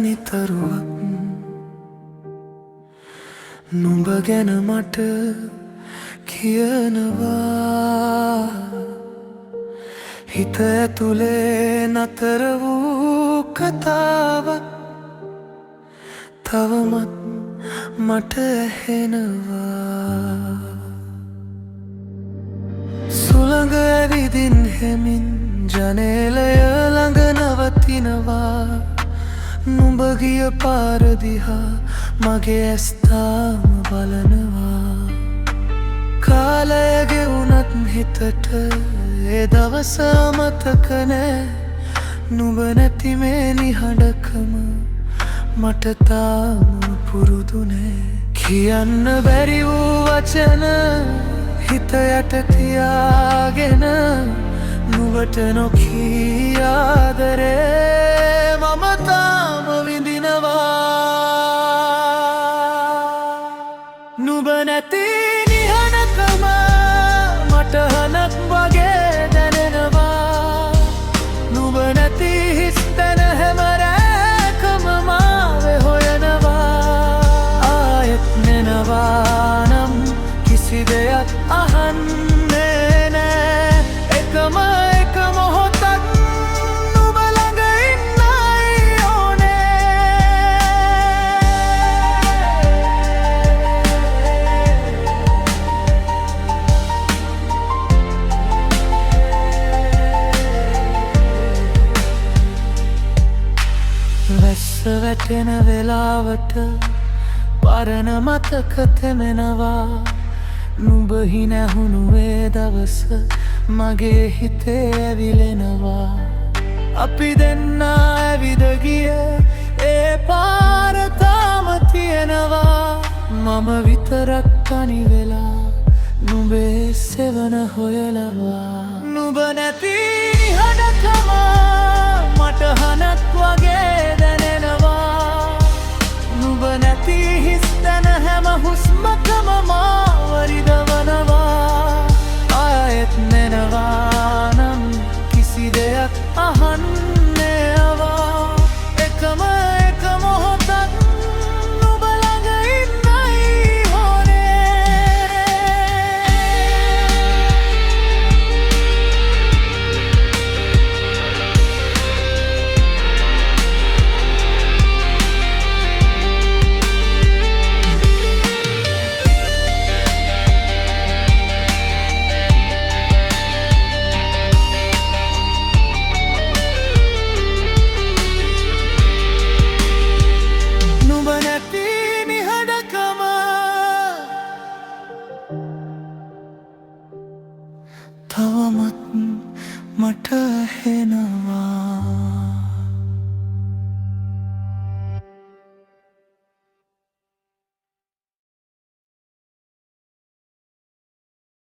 නිතරුවක් නුඹ ගැන මට කියනවා හිත ඇතුලේ නතර වූ කතාවක් තවමත් මට ඇහෙනවා සුළඟ ඇවිදින් හෙමින් ජනේලය ළඟ නවතිනවා නුඹ ගිය පාර දිහා මගේ ඇස් තාම බලනවා කාලය ගෙවුනත් හිතට ඒ දවස අමතක නෑ නුඹ නැති මේ නිහඬකම මට තාම පුරුදු නෑ කියන්න බැරි වූ වචන හිත යට තියාගෙන නුඹට නොකී ආදරේ මම තාම විඳිනවා නුඹ නැති නිහඬකම මට හනක් වගේ දැනෙනවා නුඹ නැති හිස් තැන හැම රැකම මාව හොයනවා ආයෙත් නෙනවා නම් කිසි දෙයක් අහන්නේ නෑ එකම එක මොහොතක් නුඹ ළඟ ඉන්නයි ඕනේ වැස්ස වැටෙන වෙලාවට පරණ මතක තෙමෙනවා නුඹ හිනැහුණු ඒ දවස මගේ හිතේ ඇවිලෙනවා අපි දෙන්නා ඇවිද ගිය ඒ පාර තාම තියෙනවා මම විතරක් තනි වෙලා නුඹේ සෙවන හොයලවා නුඹ නැති නිහඬකම මට හනක් වගේ දැනෙනවා නුඹ නැති හිස් තැන හැම හුස්මකම මාව රිදවා